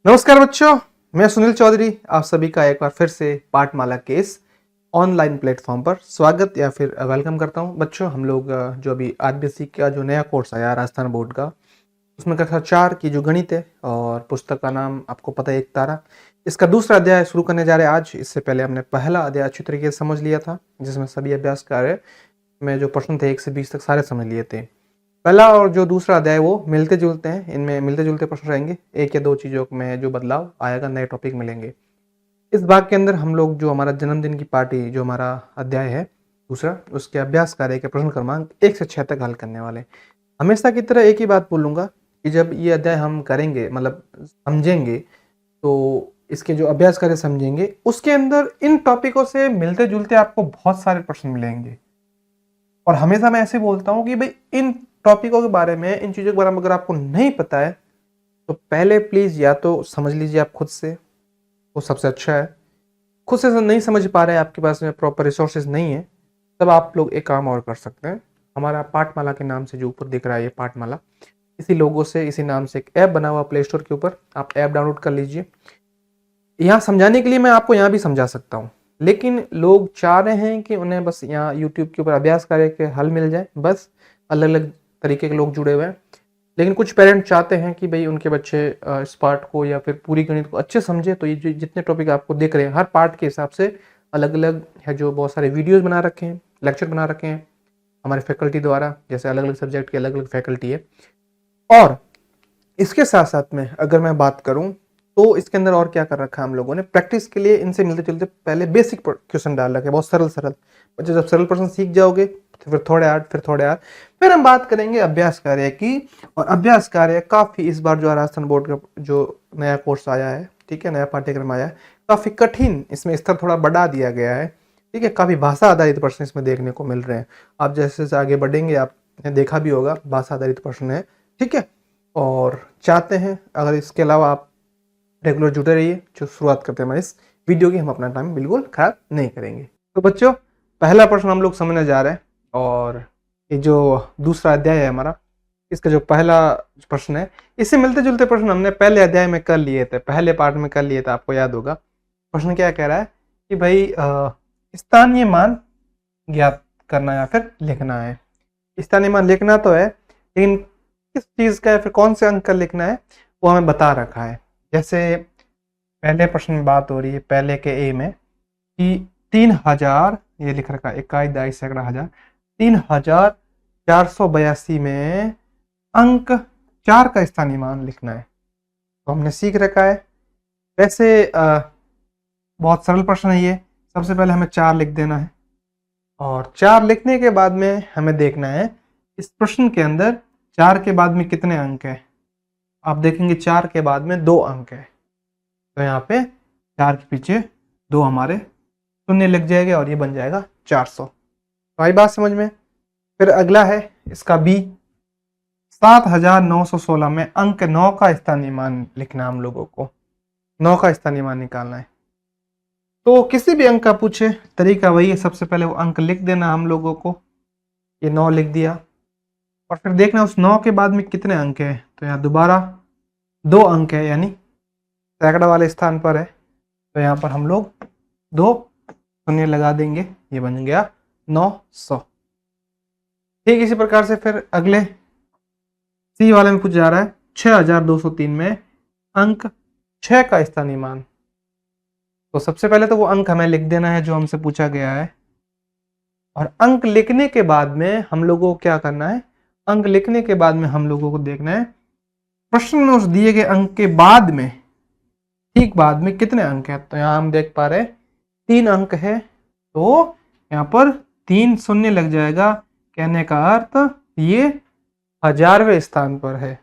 नमस्कार बच्चों, मैं सुनील चौधरी आप सभी का एक बार फिर से पाठमाला के इस ऑनलाइन प्लेटफॉर्म पर स्वागत या फिर वेलकम करता हूं। बच्चों, हम लोग जो अभी आरबीएससी का जो नया कोर्स आया राजस्थान बोर्ड का, उसमें कक्षा 4 की जो गणित है और पुस्तक का नाम आपको पता है एक तारा, इसका दूसरा अध्याय शुरू करने जा रहे हैं आज। इससे पहले हमने पहला अध्याय अच्छी तरीके से समझ लिया था, जिसमें सभी अभ्यास कार्य में जो प्रश्न थे 1 से 20 तक सारे समझ लिए थे। पहला और जो दूसरा अध्याय वो मिलते जुलते हैं, इनमें मिलते जुलते प्रश्न रहेंगे, एक या दो चीजों में जो बदलाव आएगा, नए टॉपिक मिलेंगे। इस भाग के अंदर हम लोग जो हमारा जन्मदिन की पार्टी जो हमारा अध्याय है दूसरा, उसके अभ्यास कार्य के प्रश्न क्रमांक 1 से 6 तक हल करने वाले। हमेशा की तरह एक ही बात बोलूंगा कि जब ये अध्याय हम करेंगे, मतलब समझेंगे, तो इसके जो अभ्यास कार्य समझेंगे, उसके अंदर इन टॉपिकों से मिलते जुलते आपको बहुत सारे प्रश्न मिलेंगे। और हमेशा मैं ऐसे बोलता हूँ कि भाई इन टॉपिकों के बारे में, इन चीज़ों के बारे में अगर आपको नहीं पता है तो पहले प्लीज़ या तो समझ लीजिए आप खुद से, वो सबसे अच्छा है। खुद से नहीं समझ पा रहे हैं, आपके पास में प्रॉपर रिसोर्सेज नहीं है, तब आप लोग एक काम और कर सकते हैं। हमारा पाठमाला के नाम से जो ऊपर दिख रहा है ये पाठमाला, इसी लोगों से, इसी नाम से एक ऐप बना हुआ प्ले स्टोर के ऊपर, आप ऐप डाउनलोड कर लीजिए। यहाँ समझाने के लिए मैं आपको यहाँ भी समझा सकता हूँ, लेकिन लोग चाह रहे हैं कि उन्हें बस यहाँ यूट्यूब के ऊपर अभ्यास कार्य के हल मिल जाए, बस अलग अलग तरीके के लोग जुड़े हुए हैं। लेकिन कुछ पेरेंट चाहते हैं कि भाई उनके बच्चे इस पार्ट को या फिर पूरी गणित को अच्छे समझे, तो ये जितने टॉपिक आपको दिख रहे हैं हर पार्ट के हिसाब से अलग अलग है, जो बहुत सारे वीडियोज़ बना रखे हैं, लेक्चर बना रखे हैं हमारे फैकल्टी द्वारा, जैसे अलग अलग सब्जेक्ट की अलग अलग फैकल्टी है। और इसके साथ साथ में अगर मैं बात करूं तो इसके अंदर और क्या कर रखा है हम लोगों ने, प्रैक्टिस के लिए इनसे मिलते जुलते पहले बेसिक क्वेश्चन डाल रखे, बहुत सरल सरल। बच्चे जब सरल प्रश्न सीख जाओगे तो फिर थोड़े हार्ड, फिर थोड़े हार्ड, फिर हम बात करेंगे अभ्यास कार्य की। और अभ्यास कार्य काफ़ी इस बार जो राजस्थान बोर्ड का जो नया कोर्स आया है, ठीक है, नया पाठ्यक्रम आया है, काफ़ी कठिन, इसमें स्तर थोड़ा बढ़ा दिया गया है, ठीक है। काफ़ी भाषा आधारित प्रश्न इसमें देखने को मिल रहे हैं। आप जैसे जैसे आगे बढ़ेंगे आपने देखा भी होगा, भाषा आधारित प्रश्न है, ठीक है। और चाहते हैं अगर इसके अलावा आप रेगुलर जुड़े रहिए, जो शुरुआत करते हैं हमारे इस वीडियो की, हम अपना टाइम बिल्कुल खराब नहीं करेंगे। तो बच्चों, पहला प्रश्न हम लोग समझने जा रहे हैं, और ये जो दूसरा अध्याय है हमारा, इसका जो पहला प्रश्न है, इससे मिलते जुलते प्रश्न हमने पहले अध्याय में कर लिए थे, पहले पार्ट में कर लिए थे, आपको याद होगा। प्रश्न क्या कह रहा है कि भाई स्थानीय मान ज्ञात करना या फिर लिखना है। स्थानीय मान लिखना तो है, लेकिन किस चीज का या फिर कौन से अंक का लिखना है वो हमें बता रखा है। जैसे पहले प्रश्न में बात हो रही है, पहले के ए में, कि 3000, ये लिख रखा है, इकाई दाई सैकड़ा हजार, 3482 में अंक 4 का स्थानीय मान लिखना है। तो हमने सीख रखा है। वैसे बहुत सरल प्रश्न है ये। सबसे पहले हमें 4 लिख देना है, और 4 लिखने के बाद में हमें देखना है इस प्रश्न के अंदर 4 के बाद में कितने अंक है। आप देखेंगे 4 के बाद में 2 अंक है, तो यहाँ पे 4 के पीछे 2 हमारे शून्य लग जाएगा और ये बन जाएगा 400। तो आई बात समझ में। फिर अगला है इसका बी, 7916 में अंक 9 का स्थानीय मान लिखना है हम लोगों को, 9 का स्थानीय मान निकालना है। तो किसी भी अंक का पूछे, तरीका वही है, सबसे पहले वो अंक लिख देना हम लोगों को। ये 9 लिख दिया, और फिर देखना उस 9 के बाद में कितने अंक है। तो यहाँ दोबारा 2 अंक है, यानी सैकड़ा वाले स्थान पर है, तो यहाँ पर हम लोग 2 शून्य लगा देंगे, ये बन गया 900। ठीक इसी प्रकार से फिर अगले सी वाले में पूछा जा रहा है 6203 में अंक 6 का स्थानीय मान। तो सबसे पहले तो वो अंक हमें लिख देना है जो हमसे पूछा गया है, और अंक लिखने के बाद में हम लोगों को क्या करना है, अंक लिखने के बाद में हम लोगों को देखना है प्रश्न में उस दिए गए अंक के बाद में, ठीक बाद में कितने अंक है। तो यहाँ हम देख पा रहे 3 अंक है, तो यहाँ पर 3 शून्य लग जाएगा। कहने का अर्थ ये 1000वें स्थान पर है।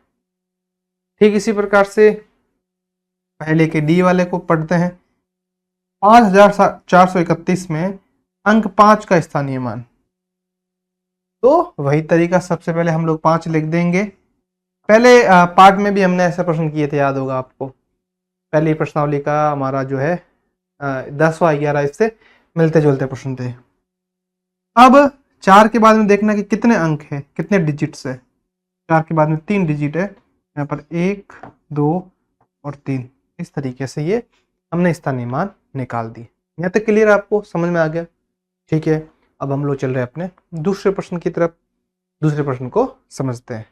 ठीक इसी प्रकार से पहले के डी वाले को पढ़ते हैं, 5431 में अंक 5 का स्थानीय मान। तो वही तरीका, सबसे पहले हम लोग 5 लिख देंगे। पहले पार्ट में भी हमने ऐसे प्रश्न किए थे, याद होगा आपको। पहली प्रश्नावली का हमारा जो है 10वां 11 इससे मिलते जुलते प्रश्न थे। अब 4 के बाद में देखना कि कितने अंक है, कितने डिजिट्स है। 4 के बाद में 3 डिजिट है, यहाँ पर 1 2 और 3, इस तरीके से ये हमने स्थानीय मान निकाल दी। यहाँ तक क्लियर, आपको समझ में आ गया? ठीक है, अब हम लोग चल रहे हैं अपने दूसरे प्रश्न की तरफ। दूसरे प्रश्न को समझते हैं।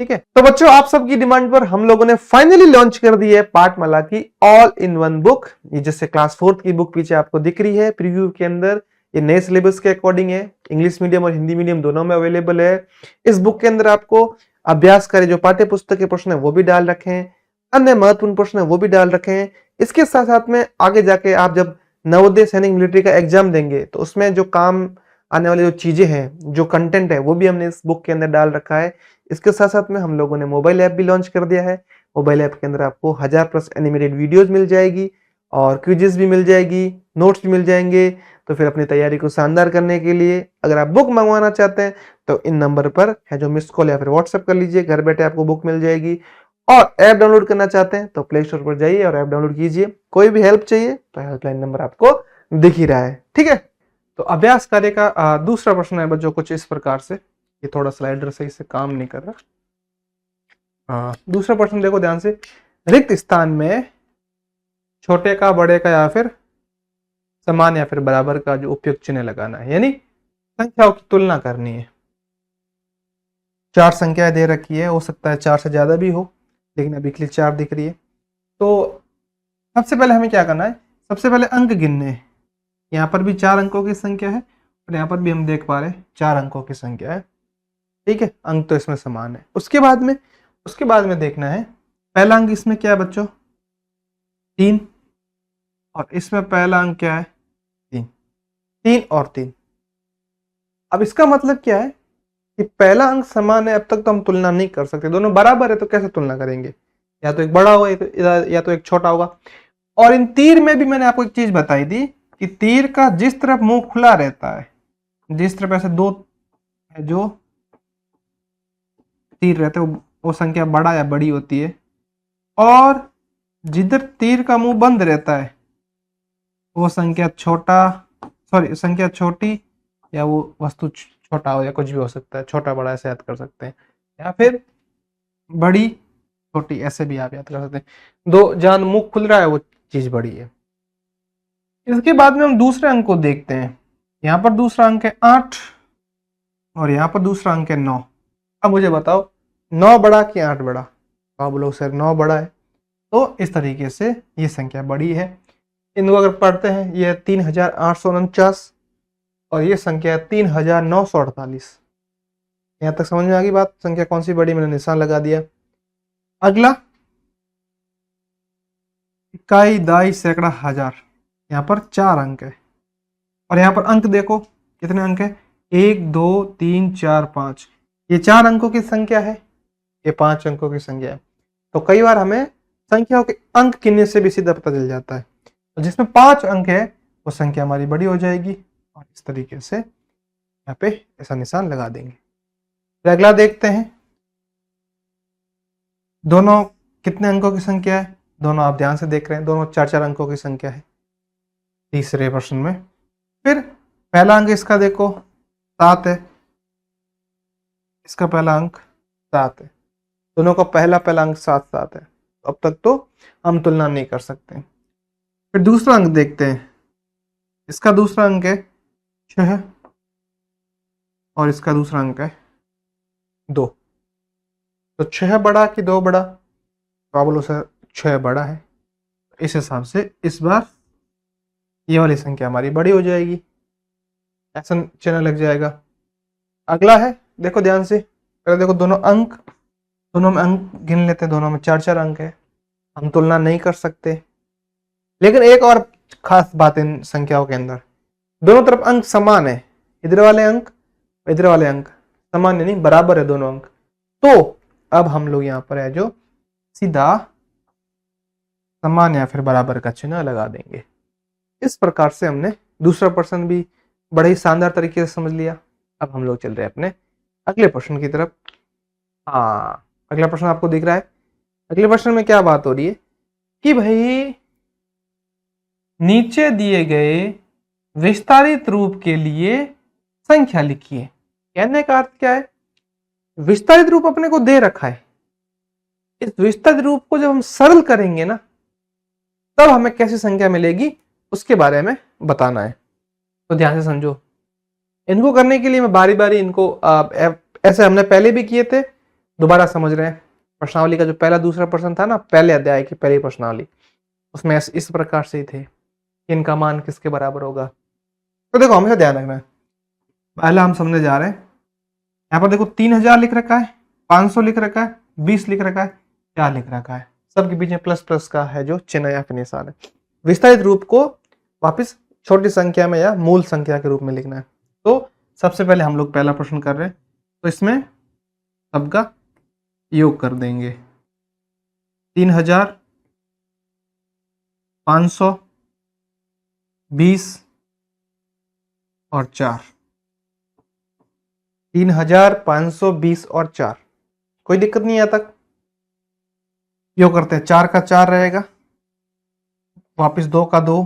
ठीक है, तो बच्चों आप सबकी डिमांड पर हम लोगों ने फाइनली लॉन्च कर दी है पाठमाला की ऑल इन वन बुक। ये जैसे क्लास 4th की बुक पीछे आपको दिख रही है प्रीव्यू के अंदर, ये नए सिलेबस के अकॉर्डिंग है, इंग्लिश मीडियम और हिंदी मीडियम दोनों में अवेलेबल है। इस बुक के अंदर आपको अभ्यास कार्य जो पाठ्य पुस्तक के प्रश्न है वो भी डाल रखे हैं, अन्य महत्वपूर्ण प्रश्न है वो भी डाल रखे हैं। इसके साथ साथ में आगे जाके आप जब नवोदय सैनिक मिलिट्री का एग्जाम देंगे तो उसमें जो काम आने वाली जो चीजें हैं, जो कंटेंट है, वो भी हमने इस बुक के अंदर डाल रखा है। इसके साथ साथ में हम लोगों ने मोबाइल ऐप भी लॉन्च कर दिया है। मोबाइल ऐप के अंदर आपको 1000+ एनिमेटेड वीडियोस मिल जाएगी और क्विजेस भी मिल जाएगी, नोट्स भी मिल जाएंगे। तो फिर अपनी तैयारी को शानदार करने के लिए अगर आप बुक मंगवाना चाहते हैं तो इन नंबर पर है जो मिस कॉल या फिर व्हाट्सएप कर लीजिए, घर बैठे आपको बुक मिल जाएगी। और ऐप डाउनलोड करना चाहते हैं तो प्ले स्टोर पर जाइए और ऐप डाउनलोड कीजिए। कोई भी हेल्प चाहिए तो हेल्पलाइन नंबर आपको दिख ही रहा है। ठीक है, तो अभ्यास कार्य का दूसरा प्रश्न है बच्चों कुछ इस प्रकार से। ये थोड़ा स्लाइडर सही से काम नहीं कर रहा। दूसरा प्रश्न देखो ध्यान से, रिक्त स्थान में छोटे का, बड़े का या फिर समान या फिर बराबर का जो उपयुक्त चिन्ह लगाना है, यानी संख्याओं की तुलना करनी है। 4 संख्याएं दे रखी है, हो सकता है 4 से ज्यादा भी हो, लेकिन अभी के लिए 4 दिख रही है। तो सबसे पहले हमें क्या करना है, सबसे पहले अंक गिनने हैं। यहाँ पर भी 4 अंकों की संख्या है और यहाँ पर भी हम देख पा रहे हैं 4 अंकों की संख्या है। ठीक है, अंक तो इसमें समान है। उसके बाद में देखना है पहला अंक इसमें क्या है बच्चों, 3, और इसमें पहला अंक क्या है, 3। 3 और 3। अब इसका मतलब क्या है कि पहला अंक समान है, अब तक तो हम तुलना नहीं कर सकते। दोनों बराबर है तो कैसे तुलना करेंगे, या तो एक बड़ा होगा या तो एक छोटा होगा। और इन तीर में भी मैंने आपको एक चीज बताई थी कि तीर का जिस तरफ मुंह खुला रहता है, जिस तरफ ऐसे 2 है जो तीर रहते हैं वो संख्या बड़ा या बड़ी होती है, और जिधर तीर का मुंह बंद रहता है वो संख्या संख्या छोटी, या वो वस्तु छोटा हो या कुछ भी हो सकता है, छोटा बड़ा ऐसे याद कर सकते हैं, या फिर बड़ी छोटी ऐसे भी आप याद कर सकते हैं। 2 जहां मुंह खुल रहा है वो चीज बड़ी है। इसके बाद में हम दूसरे अंक को देखते हैं। यहाँ पर दूसरा अंक है 8 और यहाँ पर दूसरा अंक है 9। अब मुझे बताओ 9 बड़ा कि 8 बड़ा? आप बोलो सर 9 बड़ा है, तो इस तरीके से ये संख्या बड़ी है। इनको अगर पढ़ते हैं, ये 3849 और ये संख्या है 3948। यहाँ तक समझ में आ गई बात, संख्या कौन सी बड़ी, मैंने निशान लगा दिया। अगला इकाई, दाई, सैकड़ा, हजार, यहाँ पर 4 अंक है और यहाँ पर अंक देखो कितने अंक है, 1 2 3 4 5। ये 4 अंकों की संख्या है, ये 5 अंकों की संख्या है। तो कई बार हमें संख्याओं के अंक गिनने से भी सीधा पता चल जाता है। तो जिसमें 5 अंक है वो संख्या हमारी बड़ी हो जाएगी और इस तरीके से यहाँ पे ऐसा निशान लगा देंगे। तो अगला देखते हैं, दोनों कितने अंकों की संख्या है, दोनों आप ध्यान से देख रहे हैं, दोनों 4-4 अंकों की संख्या है तीसरे प्रश्न में। फिर पहला अंक इसका देखो 7 है, इसका पहला अंक 7 है, दोनों का पहला अंक 7-7 है। तो अब तक तो हम तुलना नहीं कर सकते। फिर दूसरा अंक देखते हैं, इसका दूसरा अंक है 6 और इसका दूसरा अंक है 2। तो 6 बड़ा कि 2 बड़ा? तो आप बोलो सर 6 बड़ा है। इस हिसाब से इस बार ये वाली संख्या हमारी बड़ी हो जाएगी, ऐसा चिन्ह लग जाएगा। अगला है, देखो ध्यान से, पहले देखो दोनों में अंक गिन लेते हैं, दोनों में 4-4 अंक है, हम तुलना नहीं कर सकते। लेकिन एक और खास बात इन संख्याओं के अंदर, दोनों तरफ अंक समान है, इधर वाले अंक समान नहीं, बराबर है दोनों अंक। तो अब हम लोग यहाँ पर है जो सीधा समान या फिर बराबर का चिन्ह लगा देंगे। इस प्रकार से हमने दूसरा प्रश्न भी बड़े ही शानदार तरीके से समझ लिया। अब हम लोग चल रहे हैं अपने अगले प्रश्न की तरफ। अगला प्रश्न आपको दिख रहा है। अगले प्रश्न में क्या बात हो रही है कि भाई नीचे दिए गए विस्तारित रूप के लिए संख्या लिखिए। कहने का अर्थ क्या है, विस्तारित रूप अपने को दे रखा है, इस विस्तारित रूप को जब हम सरल करेंगे ना तब हमें कैसी संख्या मिलेगी उसके बारे में बताना है। तो ध्यान से समझो। इनको करने के लिए मैं बारी बारी इनको ऐसे हमने पहले भी किए थे, दोबारा समझ रहे हैं। प्रश्नावली का जो पहला दूसरा प्रश्न था ना, पहले अध्याय की पहली प्रश्नावली, उसमें इस प्रकार से ही थे कि इनका मान किसके बराबर होगा। तो देखो हमेशा ध्यान रखना है। पहला हम समझने जा रहे हैं। यहाँ पर देखो 3000 लिख रखा है, 500 लिख रखा है, 20 लिख रखा है, क्या लिख रखा है, सबके बीच में प्लस प्लस का है जो चिन्ह या फिर निशान है। विस्तारित रूप को वापस छोटी संख्या में या मूल संख्या के रूप में लिखना है। तो सबसे पहले हम लोग पहला प्रश्न कर रहे हैं, तो इसमें सबका योग कर देंगे। 3000, 500, 20 और 4। 3520 और 4, कोई दिक्कत नहीं है तक। योग करते हैं, 4 का 4 रहेगा, वापस 2 का 2,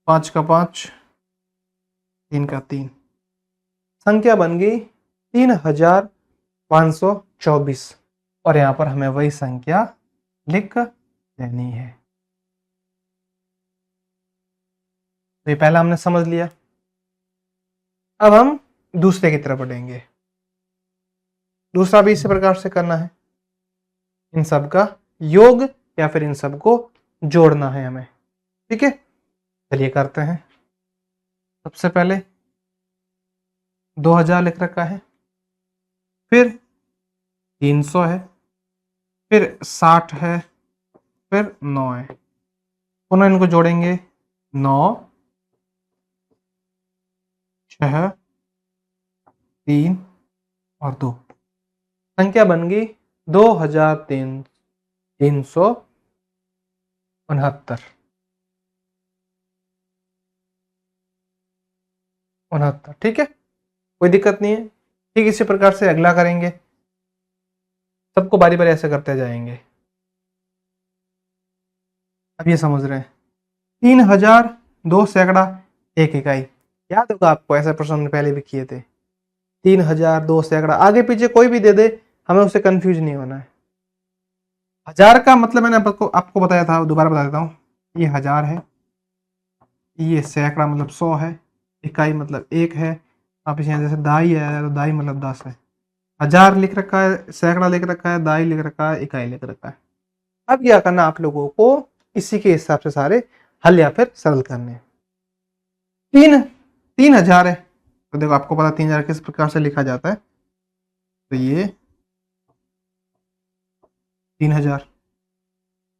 5 का 5, 3 का 3, संख्या बन गई 3524। और यहां पर हमें वही संख्या लिख देनी है। तो ये पहला हमने समझ लिया। अब हम दूसरे की तरफ बढ़ेंगे। दूसरा भी इसी प्रकार से करना है, इन सब का योग या फिर इन सब को जोड़ना है हमें। ठीक है, चलिए करते हैं। सबसे पहले 2000 लिख रखा है, फिर 300 है, फिर 60 है, फिर 9 है। पुनः इनको जोड़ेंगे, 9, 6, 3 और 2, संख्या बन गई 2369। 69, ठीक है, कोई दिक्कत नहीं है। ठीक इसी प्रकार से अगला करेंगे, सबको बारी बारी ऐसे करते जाएंगे। अब ये समझ रहे हैं, 3000 2 सैकड़ा 1 इकाई, याद होगा आपको, ऐसे प्रश्न हमने पहले भी किए थे। 3000 2 सैकड़ा, आगे पीछे कोई भी दे दे, हमें उससे कंफ्यूज नहीं होना है। हजार का मतलब मैंने आपको बताया था, दोबारा बता देता हूँ। ये 1000 है, ये सैकड़ा मतलब 100 है, इकाई मतलब 1 है। आप इसे जैसे दाई है तो दाई मतलब 10 है। 1000 लिख रखा है, सैकड़ा लिख रखा है, दाई लिख रखा है, इकाई लिख रखा है। अब क्या करना आप लोगों को, इसी के हिसाब से सारे हल या फिर सरल करने। 3000 है, तो देखो आपको पता 3000 किस प्रकार से लिखा जाता है। तो ये 3000,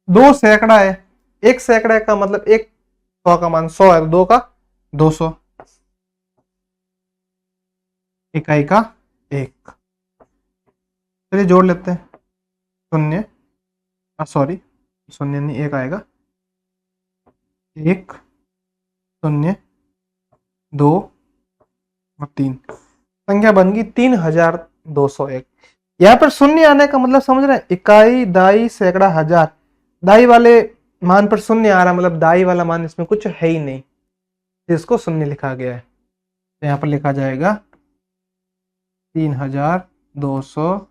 2 सैकड़ा है, 1 सैकड़ा का मतलब 100 का मान 100 है, तो 2 का 200, इकाई का 1। चलिए जोड़ लेते हैं, शून्य, सॉरी शून्य नहीं, 1 आएगा, 1 0 2 और 3, संख्या बन गई 3201। यहाँ पर शून्य आने का मतलब समझ रहे हैं, इकाई दाई सैकड़ा हजार, दाई वाले मान पर शून्य आ रहा, मतलब दाई वाला मान इसमें कुछ है ही नहीं, जिसको शून्य लिखा गया है। तो यहाँ पर लिखा जाएगा 3201।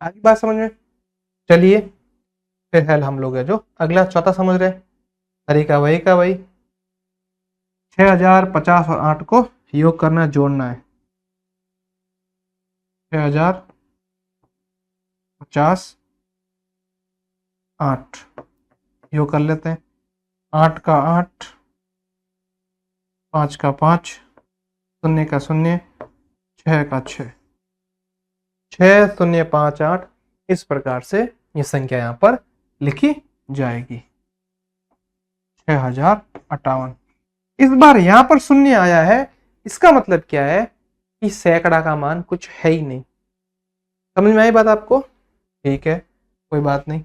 आगे बात समझ में। चलिए फिर हल हम लोग है जो अगला चौथा समझ रहे हैं, तरीका वही का वही। 6000 50 और 8 को योग करना, जोड़ना है। 6000 50 8 योग कर लेते हैं। 8 का 8, 5 का 5, 0 का 0, 6 का 6, 6 0 5 8, इस प्रकार से ये संख्या यहाँ पर लिखी जाएगी। 6058। इस बार यहाँ पर शून्य आया है, इसका मतलब क्या है कि सैकड़ा का मान कुछ है ही नहीं। समझ में आई बात आपको? ठीक है, कोई बात नहीं,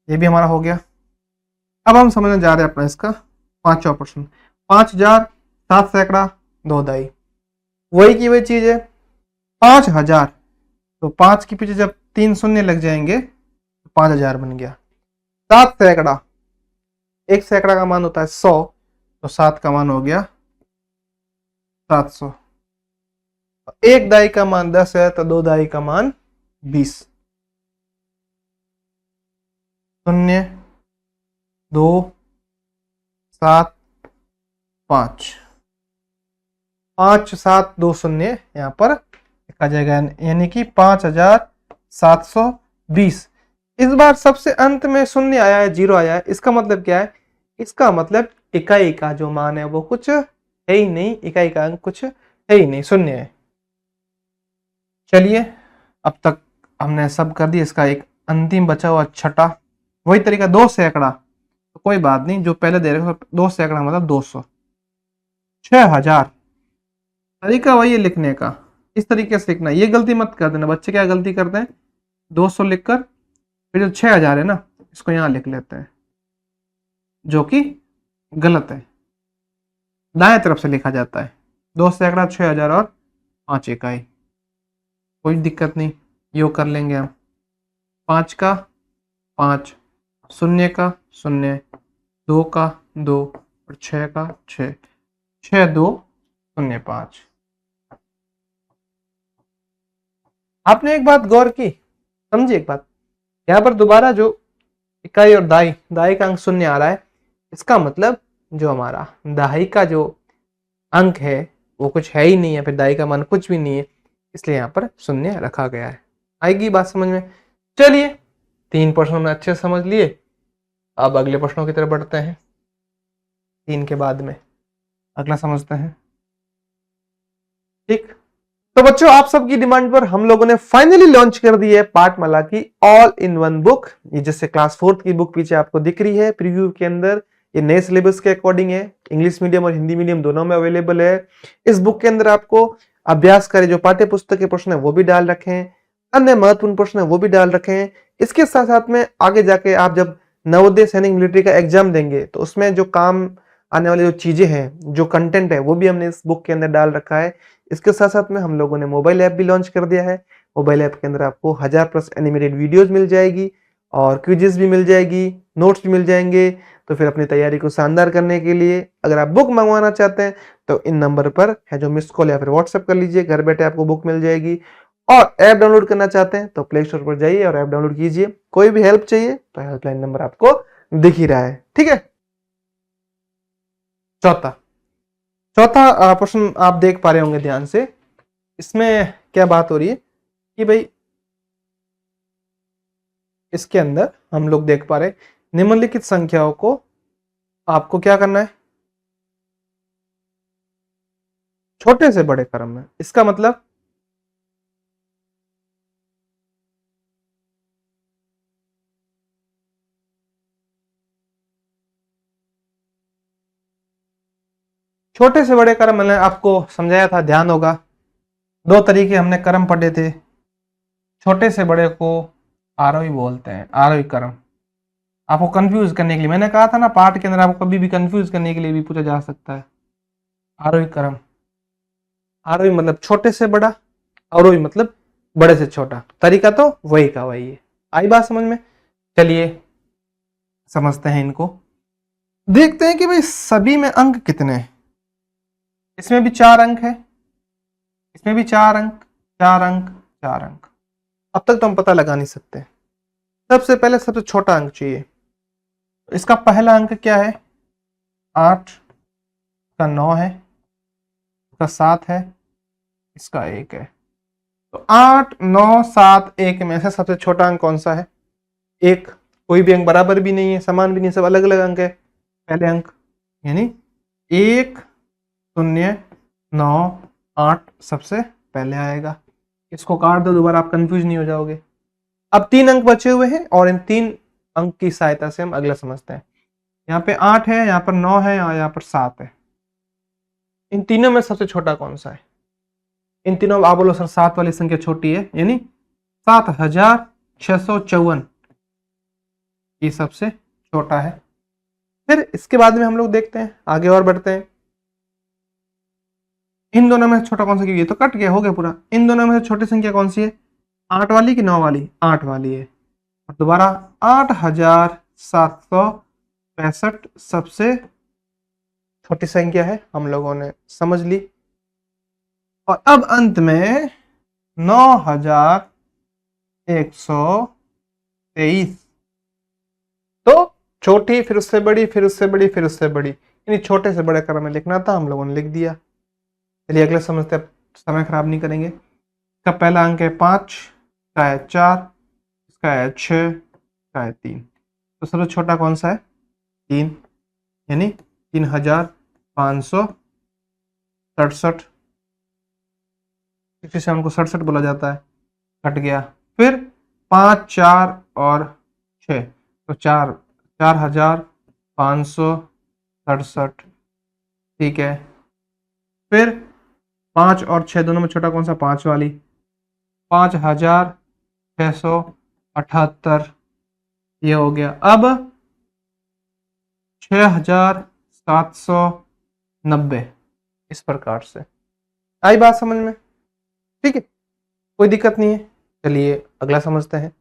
ये भी हमारा हो गया। अब हम समझने जा रहे हैं अपना इसका पांचवा प्रश्न। 5000 7 सैकड़ा 2 दाई, वही की वही चीज है। 5000, तो 5 के पीछे जब 3 शून्य लग जाएंगे तो 5000 बन गया। 7 सैकड़ा, 1 सैकड़ा का मान होता है 100, तो 7 का मान हो गया 700। 1 दाई का मान 10 है, तो 2 दाई का मान 20। शून्य 2 7 5 5720 यहाँ पर आ जाएगा, यानी कि 5720। इस बार सबसे अंत में शून्य आया है, जीरो आया है। इसका मतलब क्या है? इसका मतलब इकाई का जो मान है वो कुछ है ही नहीं, इकाई का अंक कुछ है ही नहीं, शून्य है। चलिए अब तक हमने सब कर दिया। इसका एक अंतिम बचा हुआ छठा, वही तरीका 2 सैकड़ा, तो कोई बात नहीं, जो पहले दे रहे 2 सैकड़ा मतलब 200। 6000, तरीका वही है लिखने का, इस तरीके से लिखना। ये गलती मत कर देना। बच्चे क्या गलती करते हैं, 200 लिखकर फिर जो 6000 है ना, इसको यहाँ लिख लेते हैं, जो कि गलत है। दाएं तरफ से लिखा जाता है 2 सैकड़ा 6000 और 5 इकाई। कोई दिक्कत नहीं, योग कर लेंगे हम। 5 का 5, शून्य का शून्य, 2 का 2 और 6 का 6, 6205। आपने एक बात गौर की, समझिए एक बात, यहाँ पर दोबारा जो इकाई और दाई, दाई का अंक शून्य आ रहा है, इसका मतलब जो हमारा दाई का जो अंक है वो कुछ है ही नहीं है, फिर दाई का मान कुछ भी नहीं है, इसलिए यहाँ पर शून्य रखा गया है। आएगी बात समझ में? चलिए 3 प्रश्नों में अच्छे से समझ लिए, अब अगले प्रश्नों की तरफ बढ़ते हैं। 3 के बाद में अगला समझते हैं, ठीक। तो बच्चों आप सबकी डिमांड पर हम लोगों ने फाइनली लॉन्च कर दी है पाठमाला की ऑल इन वन बुक। ये जैसे क्लास 4th की बुक पीछे आपको दिख रही है प्रीव्यू के अंदर, ये नए सिलेबस के अकॉर्डिंग है, इंग्लिश मीडियम और हिंदी मीडियम दोनों में अवेलेबल है। इस बुक के अंदर आपको अभ्यास करे जो पाठ्य पुस्तक के प्रश्न है वो भी डाल रखे हैं, अन्य महत्वपूर्ण प्रश्न है वो भी डाल रखे हैं। इसके साथ साथ में आगे जाके आप जब नवोदय सैनिक मिलिट्री का एग्जाम देंगे तो उसमें जो काम आने वाली जो चीजें हैं, जो कंटेंट है, वो भी हमने इस बुक के अंदर डाल रखा है। इसके साथ साथ में हम लोगों ने मोबाइल ऐप भी लॉन्च कर दिया है। मोबाइल ऐप के अंदर आपको 1000+ एनिमेटेड वीडियोस मिल जाएगी और क्विजेस भी मिल जाएगी, नोट्स भी मिल जाएंगे। तो फिर अपनी तैयारी को शानदार करने के लिए अगर आप बुक मंगवाना चाहते हैं तो इन नंबर पर है जो मिस कॉल या फिर व्हाट्सएप कर लीजिए, घर बैठे आपको बुक मिल जाएगी। और ऐप डाउनलोड करना चाहते हैं तो प्ले स्टोर पर जाइए और ऐप डाउनलोड कीजिए। कोई भी हेल्प चाहिए तो हेल्पलाइन नंबर आपको दिख ही रहा है, ठीक है। चौथा चौथा प्रश्न आप देख पा रहे होंगे ध्यान से। इसमें क्या बात हो रही है कि भाई इसके अंदर हम लोग देख पा रहे निम्नलिखित संख्याओं को आपको क्या करना है, छोटे से बड़े क्रम में। इसका मतलब छोटे से बड़े क्रम मैंने आपको समझाया था, ध्यान होगा। 2 तरीके हमने क्रम पढ़े थे। छोटे से बड़े को आरोही बोलते हैं, आरोही क्रम। आपको कंफ्यूज करने के लिए मैंने कहा था ना, पाठ के अंदर आपको कभी भी कंफ्यूज करने के लिए भी पूछा जा सकता है। आरोही क्रम, आरोही मतलब छोटे से बड़ा, अवरोही मतलब बड़े से छोटा। तरीका तो वही का वही है। आई बात समझ में? चलिए समझते हैं इनको। देखते हैं कि भाई सभी में अंक कितने हैं। इसमें भी 4 अंक है, इसमें भी 4 अंक, 4 अंक, 4 अंक। अब तक तो हम पता लगा नहीं सकते। सबसे पहले सबसे छोटा अंक चाहिए। इसका पहला अंक क्या है? 8 का 9 है, इसका 7 है, इसका 1 है। तो 8 9 7 1 में से सबसे छोटा अंक कौन सा है? 1। कोई भी अंक बराबर भी नहीं है, समान भी नहीं, सब अलग अलग अंक है। पहले अंक यानी 1 0 9 8 सबसे पहले आएगा। इसको काट दो, दोबारा आप कंफ्यूज नहीं हो जाओगे। अब 3 अंक बचे हुए हैं और इन 3 अंक की सहायता से हम अगला समझते हैं। यहाँ पे 8 है, यहाँ पर 9 है और यहाँ पर 7 है। इन तीनों में सबसे छोटा कौन सा है? इन तीनों आप बोलो सर 7 वाली संख्या छोटी है, यानी 7654 ये सबसे छोटा है। फिर इसके बाद में हम लोग देखते हैं, आगे और बढ़ते हैं। इन दोनों में छोटा कौन सा, क्योंकि ये तो कट गया, हो गया पूरा। इन दोनों में से छोटी संख्या कौन सी है? 8 वाली कि 9 वाली? 8 वाली है। और दोबारा 8765 सबसे छोटी संख्या है, हम लोगों ने समझ ली। और अब अंत में 9123 छोटी, फिर उससे बड़ी, फिर उससे बड़ी, फिर उससे बड़ी, यानी छोटे से बड़े क्रम में लिखना था, हम लोगों ने लिख दिया। चलिए अगले समझते हैं, समय खराब नहीं करेंगे। इसका पहला अंक है 5, इसका है 4, इसका है 6, इसका है 3। तो सबसे छोटा कौन सा है? 3, यानी 3567। इसी से हमको 67 बोला जाता है, कट गया। फिर 5, 4 और 6, तो 4567, ठीक है। फिर 5 और 6 दोनों में छोटा कौन सा? 5 वाली, 5678, ये हो गया। अब 6790, इस प्रकार से। आई बात समझ में? ठीक है, कोई दिक्कत नहीं है। चलिए अगला समझते हैं।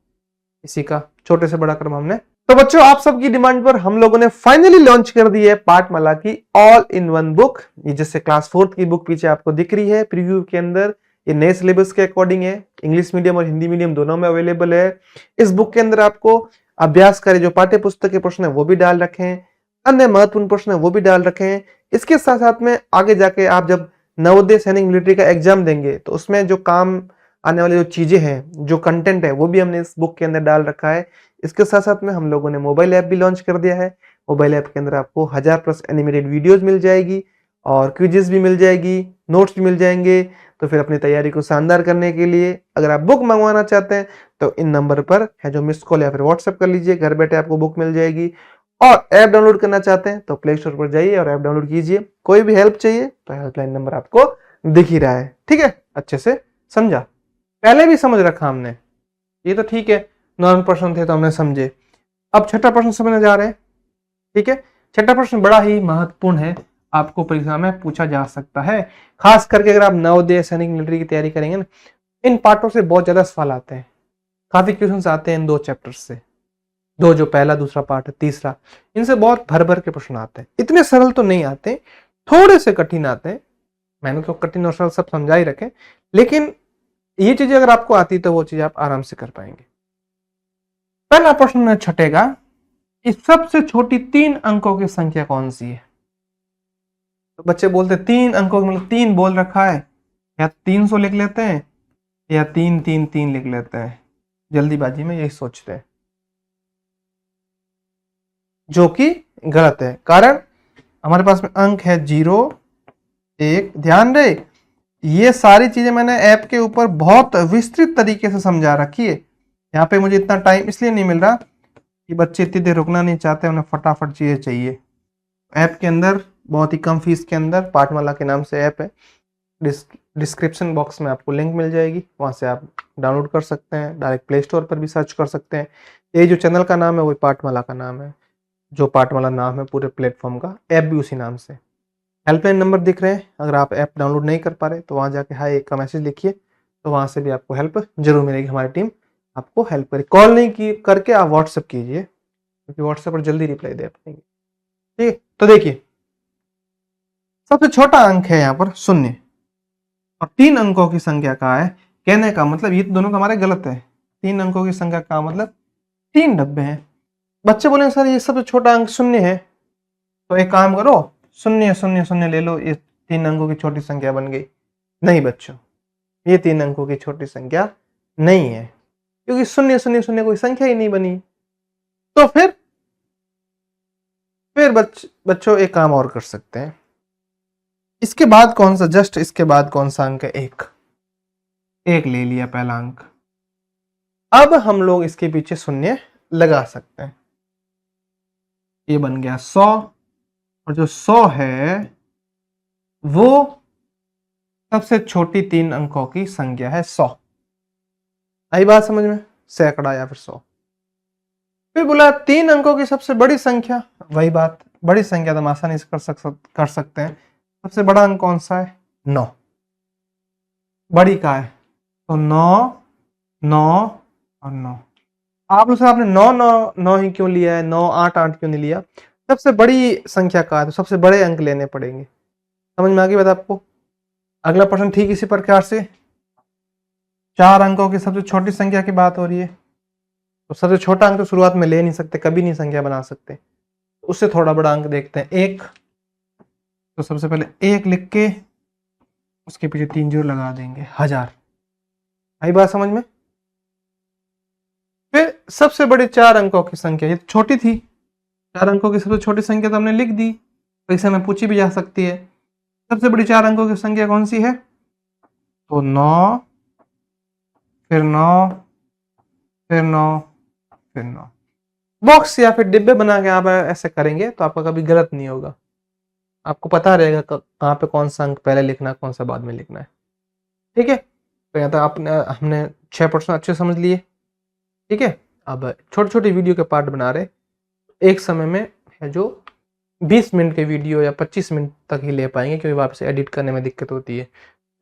इसी का छोटे से बड़ा क्रम हमने। तो बच्चों, आप सबकी डिमांड पर हम लोगों ने फाइनली लॉन्च कर दी है पाठमाला की ऑल इन वन बुक। ये जैसे क्लास 4th की बुक पीछे आपको दिख रही है प्रीव्यू के अंदर, ये नए सिलेबस के अकॉर्डिंग है, इंग्लिश मीडियम और हिंदी मीडियम दोनों में अवेलेबल है। इस बुक के अंदर आपको अभ्यास कार्य जो पाठ्य पुस्तक के प्रश्न है वो भी डाल रखे हैं, अन्य महत्वपूर्ण प्रश्न है वो भी डाल रखे हैं। इसके साथ साथ में आगे जाके आप जब नवोदय सैनिक मिलिट्री का एग्जाम देंगे तो उसमें जो काम आने वाली जो चीजें हैं, जो कंटेंट है, वो भी हमने इस बुक के अंदर डाल रखा है। इसके साथ साथ में हम लोगों ने मोबाइल ऐप भी लॉन्च कर दिया है। मोबाइल ऐप के अंदर आपको 1000+ एनिमेटेड वीडियोस मिल जाएगी और क्विजेस भी मिल जाएगी, नोट्स भी मिल जाएंगे। तो फिर अपनी तैयारी को शानदार करने के लिए अगर आप बुक मंगवाना चाहते हैं तो इन नंबर पर है जो मिस कॉल या फिर व्हाट्सएप कर लीजिए, घर बैठे आपको बुक मिल जाएगी। और ऐप डाउनलोड करना चाहते हैं तो प्ले स्टोर पर जाइए और ऐप डाउनलोड कीजिए। कोई भी हेल्प चाहिए तो हेल्पलाइन नंबर आपको दिख ही रहा है। ठीक है, अच्छे से समझा? पहले भी समझ रखा हमने, ये तो ठीक है, नॉर्मल प्रश्न थे तो हमने समझे। अब छठा प्रश्न समझने जा रहे हैं। ठीक है, छठा प्रश्न बड़ा ही महत्वपूर्ण है, आपको परीक्षा में पूछा जा सकता है। खास करके अगर आप नवोदय सैनिक मिलिट्री की तैयारी करेंगे ना, इन पार्टों से बहुत ज्यादा सवाल आते हैं। काफी क्वेश्चंस आते हैं इन 2 चैप्टर्स से, दो जो पहला दूसरा पार्ट है, तीसरा, इनसे बहुत भर भर के प्रश्न आते हैं। इतने सरल तो नहीं आते, थोड़े से कठिन आते हैं। मैंने तो कठिन और सरल सब समझा ही रखे, लेकिन ये चीजें अगर आपको आती तो वो चीज आप आराम से कर पाएंगे। पहला प्रश्न छठे का, इस सबसे छोटी 3 अंकों की संख्या कौन सी है? तो बच्चे बोलते 3 अंकों मतलब 3 बोल रखा है, या 300 लिख लेते हैं या 3 3 3 लिख लेते हैं, जल्दीबाजी में यही सोचते हैं, जो कि गलत है। कारण हमारे पास में अंक है 0 1। ध्यान रहे, ये सारी चीजें मैंने ऐप के ऊपर बहुत विस्तृत तरीके से समझा रखी है। यहाँ पे मुझे इतना टाइम इसलिए नहीं मिल रहा कि बच्चे इतनी देर रुकना नहीं चाहते, उन्हें फटाफट चीजें चाहिए। ऐप के अंदर बहुत ही कम फीस के अंदर पाठमाला के नाम से ऐप है, डिस्क्रिप्शन बॉक्स में आपको लिंक मिल जाएगी, वहां से आप डाउनलोड कर सकते हैं। डायरेक्ट प्ले स्टोर पर भी सर्च कर सकते हैं। ये जो चैनल का नाम है वो पाठमाला का नाम है, जो पाठमाला नाम है पूरे प्लेटफॉर्म का, ऐप भी उसी नाम से। हेल्पलाइन नंबर दिख रहे हैं, अगर आप ऐप डाउनलोड नहीं कर पा रहे तो वहाँ जाके हाई एक का मैसेज लिखिए, तो वहाँ से भी आपको हेल्प जरूर मिलेगी। हमारी टीम आपको हेल्प करेगी। कॉल नहीं की करके आप व्हाट्सएप कीजिए, क्योंकि व्हाट्सएप पर जल्दी रिप्लाई दे पाएंगे। ठीक है, तो देखिए सबसे छोटा अंक है यहाँ पर 0 और 3 अंकों की संख्या का है। कहने का मतलब ये दोनों हमारे गलत है। 3 अंकों की संख्या का मतलब 3 डब्बे हैं। बच्चे बोले सर ये सबसे छोटा अंक 0 है, तो एक काम करो 0 0 0 ले लो, ये 3 अंकों की छोटी संख्या बन गई। नहीं बच्चों, ये 3 अंकों की छोटी संख्या नहीं है, क्योंकि 0 0 0 कोई संख्या ही नहीं बनी। तो फिर बच्चों एक काम और कर सकते हैं। इसके बाद कौन सा, जस्ट इसके बाद कौन सा अंक है? 1 ले लिया पहला अंक। अब हम लोग इसके पीछे 0 लगा सकते हैं, ये बन गया 100, और जो 100 है वो सबसे छोटी 3 अंकों की संख्या है 100। आई बात समझ में? सैकड़ा या फिर 100। फिर बोला 3 अंकों की सबसे बड़ी संख्या, वही बात, बड़ी संख्या तो हम आसानी से कर सकते हैं। सबसे बड़ा अंक कौन सा है? 9। बड़ी का है तो 9 9 और 9। आप लोग आपने 9 9 9 ही क्यों लिया है, 9 8 8 क्यों नहीं लिया? सबसे बड़ी संख्या का है तो सबसे बड़े अंक लेने पड़ेंगे। समझ में आ गई बात आपको? अगला प्रश्न ठीक इसी प्रकार से, 4 अंकों की सबसे छोटी संख्या की बात हो रही है, तो सबसे छोटा अंक तो शुरुआत में ले नहीं सकते, कभी नहीं संख्या बना सकते। उससे थोड़ा बड़ा अंक देखते हैं, 1। तो सबसे पहले 1 लिख के उसके पीछे 3 जीरो लगा देंगे, 1000। आई बात समझ में? फिर सबसे बड़ी 4 अंकों की संख्या, ये छोटी थी, 4 अंकों की सबसे छोटी संख्या तो हमने लिख दी, परीक्षा में पूछी भी जा सकती है। सबसे बड़ी 4 अंकों की संख्या कौन सी है? तो 9, फिर 9, फिर 9, फिर 9। बॉक्स या फिर डिब्बे बना के आप ऐसे करेंगे तो आपका कभी गलत नहीं होगा, आपको पता रहेगा कहाँ पे कौन सा अंक पहले लिखना है, कौन सा बाद में लिखना है। ठीक है, तो यहाँ तक आपने हमने 6 प्रश्न अच्छे समझ लिए। ठीक है, अब छोटे छोटे वीडियो के पार्ट बना रहे, एक समय में है जो 20 मिनट के वीडियो या 25 मिनट तक ही ले पाएंगे, क्योंकि वापस एडिट करने में दिक्कत होती है।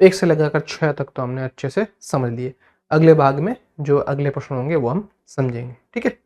1 से लगाकर 6 तक तो हमने अच्छे से समझ लिए। अगले भाग में जो अगले प्रश्न होंगे वो हम समझेंगे। ठीक है,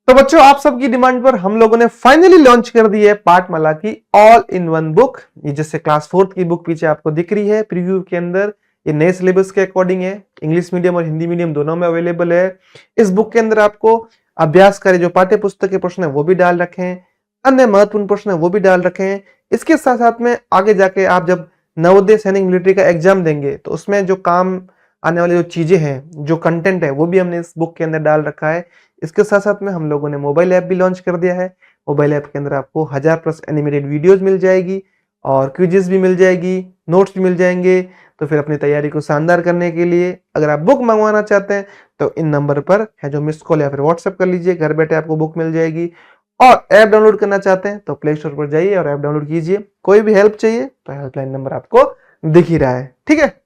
तो बच्चों आप सबकी डिमांड पर हम लोगों ने फाइनली लॉन्च कर दी है पाठमाला की ऑल इन वन बुक। ये जैसे क्लास 4 की बुक पीछे आपको दिख रही है प्रीव्यू के अंदर, ये नए सिलेबस के अकॉर्डिंग है, इंग्लिश मीडियम और हिंदी मीडियम दोनों में अवेलेबल है। इस बुक के अंदर आपको अभ्यास कार्य जो पाठ्य पुस्तक के प्रश्न है वो भी डाल रखे हैं, अन्य महत्वपूर्ण प्रश्न है वो भी डाल रखे हैं। इसके साथ साथ में आगे जाके आप जब नवोदय सैनिक मिलिट्री का एग्जाम देंगे तो उसमें जो काम आने वाली जो चीजें हैं, जो कंटेंट है, वो भी हमने इस बुक के अंदर डाल रखा है। इसके साथ साथ में हम लोगों ने मोबाइल ऐप भी लॉन्च कर दिया है। मोबाइल ऐप के अंदर आपको 1000+ एनिमेटेड वीडियोस मिल जाएगी और क्विजेस भी मिल जाएगी, नोट्स भी मिल जाएंगे। तो फिर अपनी तैयारी को शानदार करने के लिए अगर आप बुक मंगवाना चाहते हैं तो इन नंबर पर है जो मिस कॉल या फिर व्हाट्सएप कर लीजिए, घर बैठे आपको बुक मिल जाएगी। और ऐप डाउनलोड करना चाहते हैं तो प्ले स्टोर पर जाइए और ऐप डाउनलोड कीजिए। कोई भी हेल्प चाहिए तो हेल्पलाइन नंबर आपको दिख ही रहा है। ठीक है।